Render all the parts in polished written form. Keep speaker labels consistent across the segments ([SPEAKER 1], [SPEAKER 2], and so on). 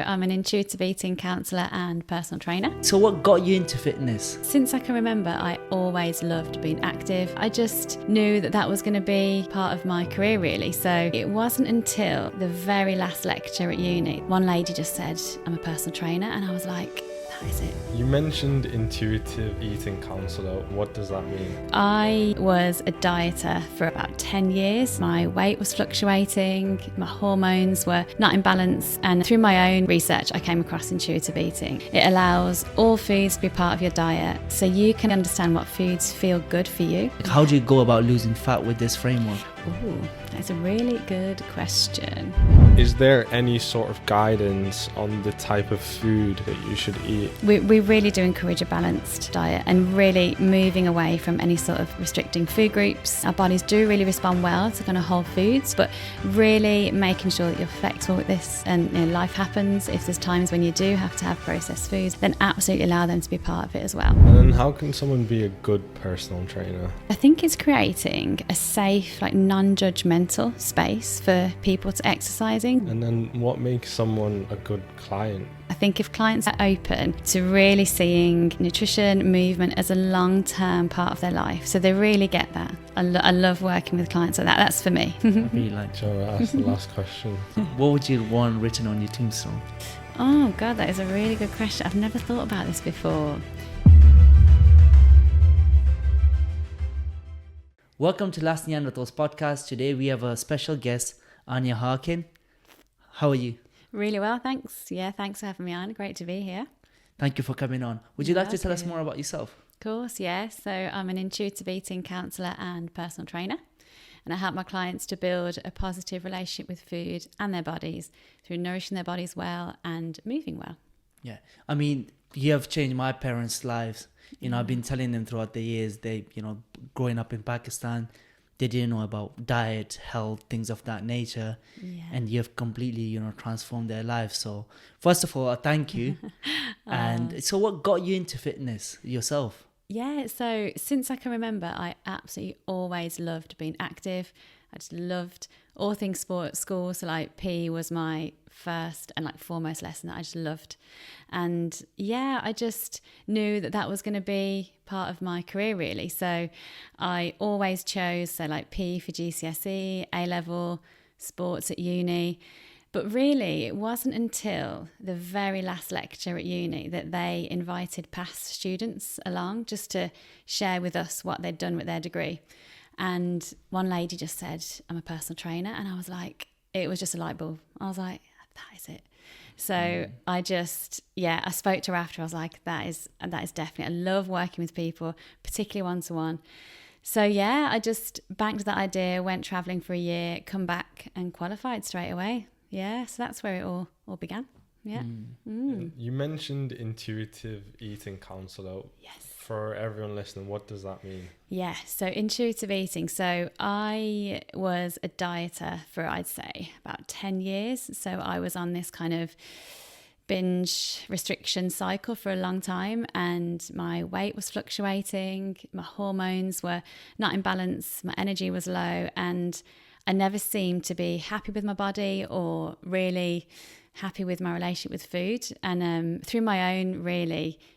[SPEAKER 1] I'm an intuitive eating counsellor and personal trainer.
[SPEAKER 2] So what got you into fitness?
[SPEAKER 1] Since I can remember, I always loved being active. I just knew that that was going to be part of my career, really. So it wasn't until the very last lecture at uni, one lady just said, I'm a personal trainer, and I was like, that is it.
[SPEAKER 3] You mentioned intuitive eating counsellor. What does that mean?
[SPEAKER 1] I was a dieter for about 10 years. My weight was fluctuating, my hormones were not in balance, and through my own research I came across intuitive eating. It allows all foods to be part of your diet so you can understand what foods feel good for you.
[SPEAKER 2] How do you go about losing fat with this framework?
[SPEAKER 1] Ooh, that's a really good question.
[SPEAKER 3] Is there any sort of guidance on the type of food that you should eat?
[SPEAKER 1] We really do encourage a balanced diet and really moving away from any sort of restricting food groups. Our bodies do really respond well to kind of whole foods, but really making sure that you're flexible with this, and life happens. If there's times when you do have to have processed foods, then absolutely allow them to be part of it as well.
[SPEAKER 3] And then how can someone be a good personal trainer?
[SPEAKER 1] I think it's creating a safe, non-judgmental space for people to exercising.
[SPEAKER 3] And then what makes someone a good client?
[SPEAKER 1] I think if clients are open to really seeing nutrition, movement as a long-term part of their life, so they really get that. I love working with clients like that. That's for me.
[SPEAKER 2] I'd really like to.
[SPEAKER 3] Shall I ask the last question?
[SPEAKER 2] What would you want written on your tombstone?
[SPEAKER 1] Oh God, that is a really good question. I've never thought about this before.
[SPEAKER 2] Welcome to Last Neanderthals podcast. Today we have a special guest, Anya Harkin. How are you?
[SPEAKER 1] Really well, thanks. Yeah, thanks for having me on. Great to be here.
[SPEAKER 2] Thank you for coming on. Would you like to tell us more about yourself?
[SPEAKER 1] Of course, yeah. So I'm an intuitive eating counsellor and personal trainer, and I help my clients to build a positive relationship with food and their bodies through nourishing their bodies well and moving well.
[SPEAKER 2] Yeah, I mean, you have changed my parents' lives. I've been telling them throughout the years, growing up in Pakistan, they didn't know about diet, health, things of that nature. Yeah. And you've completely, transformed their lives. So first of all, I thank you. And so what got you into fitness yourself?
[SPEAKER 1] Yeah, so since I can remember, I absolutely always loved being active. I just loved all things sport at school. So PE was my first and foremost lesson that I just loved. And yeah, I just knew that that was going to be part of my career, really. So I always chose PE for GCSE, A-level, sports at uni. But really, it wasn't until the very last lecture at uni that they invited past students along just to share with us what they'd done with their degree. And one lady just said, I'm a personal trainer. And I was like, it was just a light bulb. I was like, that is it. So I spoke to her after. I was like, that is definitely, I love working with people, particularly one-to-one. So yeah, I just banked that idea, went traveling for a year, come back and qualified straight away. Yeah, so that's where it all began. Yeah.
[SPEAKER 3] You mentioned intuitive eating counsellor.
[SPEAKER 1] Yes.
[SPEAKER 3] For everyone listening, what does that mean?
[SPEAKER 1] Yeah, so intuitive eating. So I was a dieter for, I'd say, about 10 years. So I was on this kind of binge restriction cycle for a long time, and my weight was fluctuating, my hormones were not in balance, my energy was low, and I never seemed to be happy with my body or really happy with my relationship with food. And through my own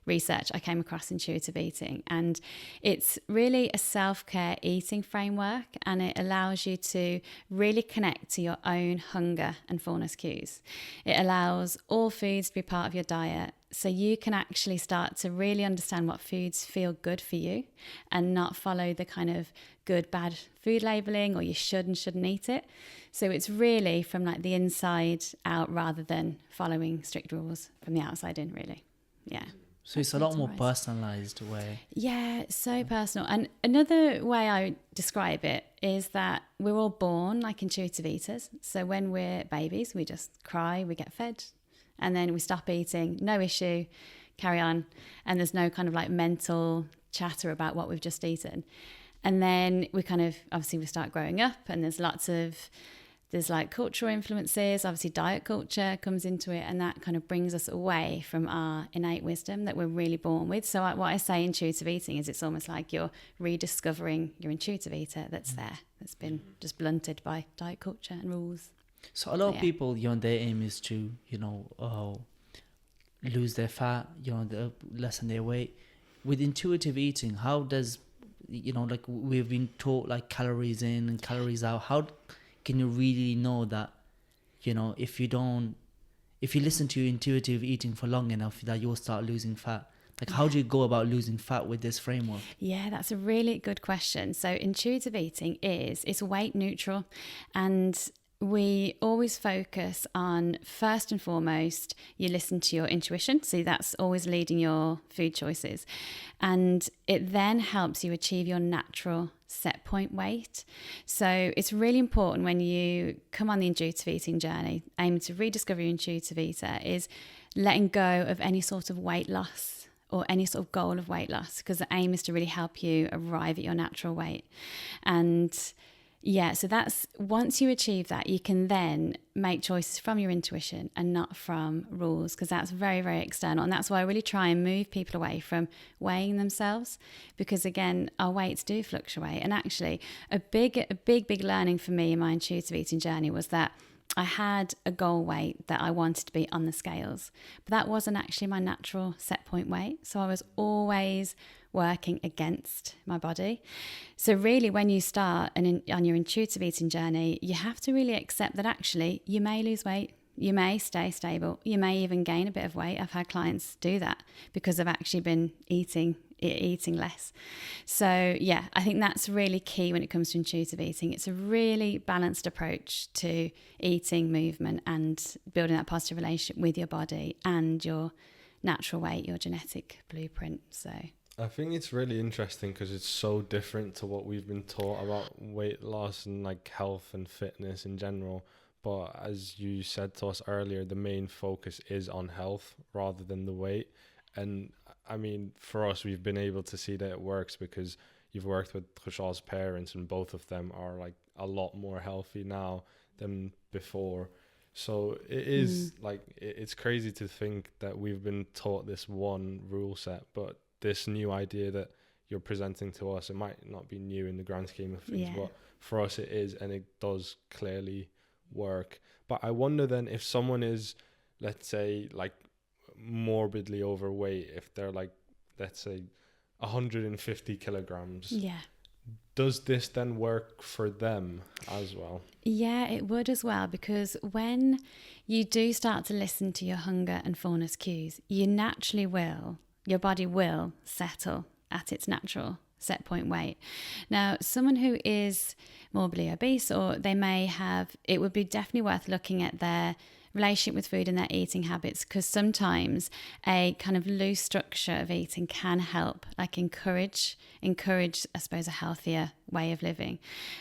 [SPEAKER 1] research, I came across intuitive eating, and it's really a self-care eating framework, and it allows you to really connect to your own hunger and fullness cues. It allows all foods to be part of your diet so you can actually start to really understand what foods feel good for you and not follow the kind of good, bad food labeling or you should and shouldn't eat it. So it's really from the inside out rather than following strict rules from the outside in, really. Yeah.
[SPEAKER 2] So it's a lot more personalized way.
[SPEAKER 1] Yeah, so personal. And another way I describe it is that we're all born like intuitive eaters. So when we're babies, we just cry, we get fed, and then we stop eating, no issue, carry on. And there's no kind of mental chatter about what we've just eaten. And then we obviously we start growing up, and there's cultural influences, obviously diet culture comes into it, and that kind of brings us away from our innate wisdom that we're really born with. So what I say intuitive eating is it's almost like you're rediscovering your intuitive eater that's there, that's been just blunted by diet culture and rules.
[SPEAKER 2] So a lot
[SPEAKER 1] So,
[SPEAKER 2] of
[SPEAKER 1] yeah.
[SPEAKER 2] people, their aim is to, lose their fat, lessen their weight. With intuitive eating, how does, like we've been taught like calories in and calories out. How can you really know that, if you listen to your intuitive eating for long enough, that you'll start losing fat? Like, how
[SPEAKER 1] Yeah.
[SPEAKER 2] do you go about losing fat with this framework?
[SPEAKER 1] Yeah, that's a really good question. So intuitive eating it's weight neutral, and we always focus on, first and foremost, you listen to your intuition. So that's always leading your food choices. And it then helps you achieve your natural set point weight. So it's really important when you come on the intuitive eating journey, aiming to rediscover your intuitive eater, is letting go of any sort of weight loss or any sort of goal of weight loss, because the aim is to really help you arrive at your natural weight. And yeah, so that's, once you achieve that, you can then make choices from your intuition and not from rules, because that's very, very external. And that's why I really try and move people away from weighing themselves, because again, our weights do fluctuate. And actually, a big learning for me in my intuitive eating journey was that I had a goal weight that I wanted to be on the scales, but that wasn't actually my natural set point weight. So I was always working against my body. So really, when you start on your intuitive eating journey, you have to really accept that actually you may lose weight, you may stay stable, you may even gain a bit of weight. I've had clients do that because they've actually been eating less. So yeah, I think that's really key when it comes to intuitive eating. It's a really balanced approach to eating, movement, and building that positive relationship with your body and your natural weight, your genetic blueprint. So
[SPEAKER 3] I think it's really interesting because it's so different to what we've been taught about weight loss and like health and fitness in general. But as you said to us earlier, the main focus is on health rather than the weight. And I mean, for us, we've been able to see that it works because you've worked with Khushal's parents, and both of them are like a lot more healthy now than before. So it is like, it's crazy to think that we've been taught this one rule set, but this new idea that you're presenting to us, it might not be new in the grand scheme of things, but for us it is, and it does clearly work. But I wonder then, if someone is, let's say, like morbidly overweight, if they're like, let's say 150 kilograms,
[SPEAKER 1] yeah.
[SPEAKER 3] does this then work for them as well?
[SPEAKER 1] Yeah, it would as well, because when you do start to listen to your hunger and fullness cues, your body will settle at its natural set point weight. Now, someone who is morbidly obese, or it would be definitely worth looking at their relationship with food and their eating habits, because sometimes a kind of loose structure of eating can help, like encourage, I suppose, a healthier way of living.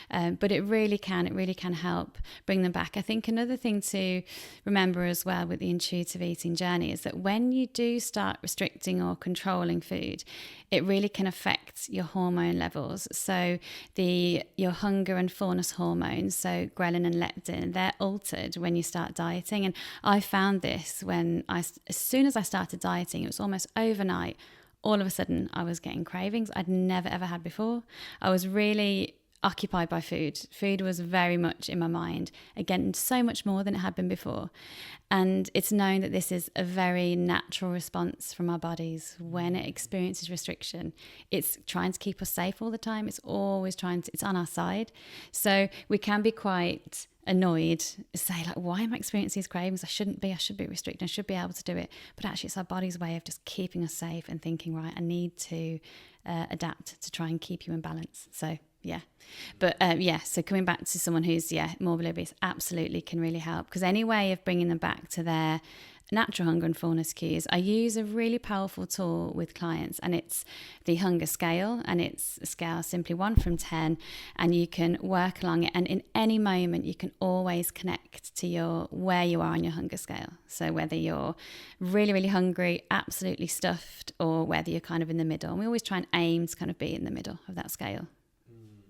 [SPEAKER 1] But it really can help bring them back. I think another thing to remember as well with the intuitive eating journey is that when you do start restricting or controlling food, it really can affect your hormone levels. So your hunger and fullness hormones, so ghrelin and leptin, they're altered when you start dieting. And I found this as soon as I started dieting, it was almost overnight. All of a sudden, I was getting cravings I'd never, ever had before. I was really occupied by food. Food was very much in my mind, again, so much more than it had been before. And it's known that this is a very natural response from our bodies when it experiences restriction. It's trying to keep us safe all the time. It's always it's on our side. So we can be quite annoyed, say like, why am I experiencing these cravings? I should be restricted, I should be able to do it. But actually it's our body's way of just keeping us safe and thinking, right, I need to adapt to try and keep you in balance. So yeah. But so coming back to someone who's morbidly obese, absolutely can really help, because any way of bringing them back to their natural hunger and fullness cues, I use a really powerful tool with clients, and it's the hunger scale, and it's a scale simply 1 from 10, and you can work along it, and in any moment you can always connect to where you are on your hunger scale. So whether you're really, really hungry, absolutely stuffed, or whether you're kind of in the middle, and we always try and aim to kind of be in the middle of that scale.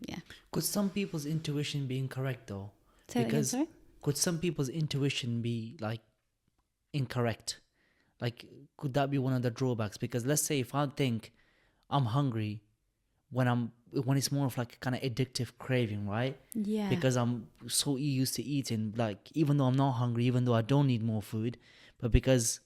[SPEAKER 1] Yeah.
[SPEAKER 2] Could some people's intuition be incorrect though?
[SPEAKER 1] Say that again, sorry?
[SPEAKER 2] Could some people's intuition be like incorrect? Like, could that be one of the drawbacks? Because let's say if I think I'm hungry, when it's more of like a kind of addictive craving, right?
[SPEAKER 1] Yeah.
[SPEAKER 2] Because I'm so used to eating, like, even though I'm not hungry, even though I don't need more food, but because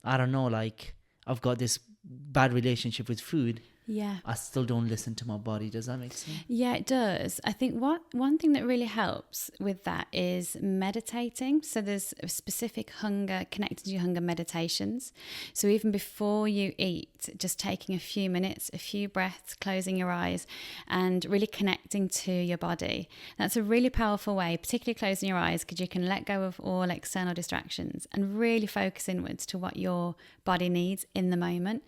[SPEAKER 2] I don't know, like, I've got this bad relationship with food,
[SPEAKER 1] Yeah.
[SPEAKER 2] I still don't listen to my body. Does that make sense?
[SPEAKER 1] Yeah, it does. I think one thing that really helps with that is meditating. So there's a specific hunger, connected to your hunger meditations. So even before you eat, just taking a few minutes, a few breaths, closing your eyes, and really connecting to your body. That's a really powerful way, particularly closing your eyes, because you can let go of all external distractions and really focus inwards to what your body needs in the moment.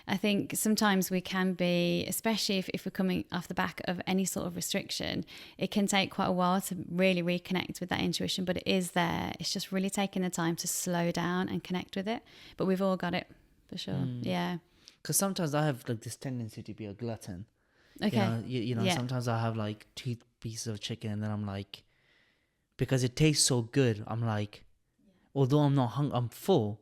[SPEAKER 1] I think sometimes we can be, especially if we're coming off the back of any sort of restriction, it can take quite a while to really reconnect with that intuition, but it is there. It's just really taking the time to slow down and connect with it. But we've all got it, for sure. Yeah.
[SPEAKER 2] Because sometimes I have like this tendency to be a glutton.
[SPEAKER 1] Okay.
[SPEAKER 2] You know,
[SPEAKER 1] Yeah.
[SPEAKER 2] sometimes I have like 2 pieces of chicken, and then I'm like, because it tastes so good, I'm like, although I'm not I'm full,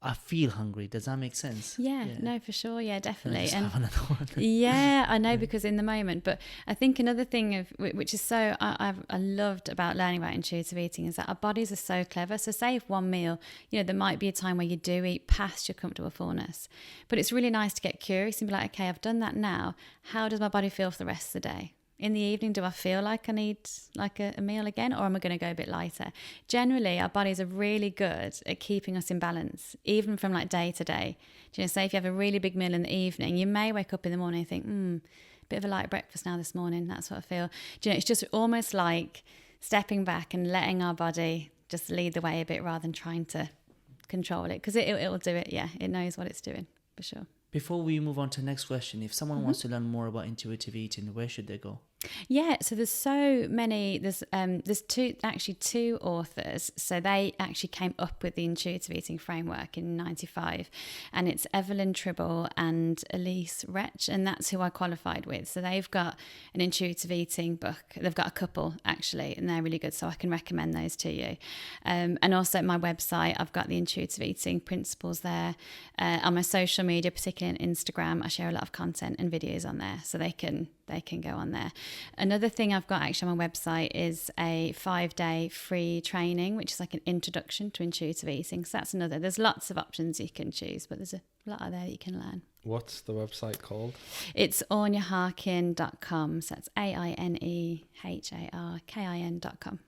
[SPEAKER 2] I feel hungry. Does that make sense?
[SPEAKER 1] Yeah, no, for sure. Yeah,
[SPEAKER 2] And I
[SPEAKER 1] definitely.
[SPEAKER 2] just
[SPEAKER 1] And
[SPEAKER 2] have another one.
[SPEAKER 1] yeah, I know, because in the moment. But I think another thing which is so I loved about learning about intuitive eating is that our bodies are so clever. So say if one meal, there might be a time where you do eat past your comfortable fullness, but it's really nice to get curious and be like, okay, I've done that now. How does my body feel for the rest of the day? In the evening, do I feel like I need like a meal again, or am I going to go a bit lighter? Generally, our bodies are really good at keeping us in balance, even from like day to day. Do you know, say if you have a really big meal in the evening, you may wake up in the morning and think, bit of a light breakfast now this morning. That's what I feel. Do you know, it's just almost like stepping back and letting our body just lead the way a bit rather than trying to control it, because it'll do it. Yeah, it knows what it's doing, for sure.
[SPEAKER 2] Before we move on to the next question, if someone wants to learn more about intuitive eating, where should they go?
[SPEAKER 1] Yeah, so there's so many. There's two authors. So they actually came up with the intuitive eating framework in '95, and it's Evelyn Tribble and Elise Retch, and that's who I qualified with. So they've got an intuitive eating book. They've got a couple actually, and they're really good. So I can recommend those to you. And also my website, I've got the intuitive eating principles there. On my social media, particularly on Instagram, I share a lot of content and videos on there, so they can go on there. Another thing I've got actually on my website is a 5-day free training, which is like an introduction to intuitive eating. So that's another. There's lots of options you can choose, but there's a lot out there that you can learn.
[SPEAKER 3] What's the website called?
[SPEAKER 1] It's anyaharkin.com. So that's AINEHARKIN.com.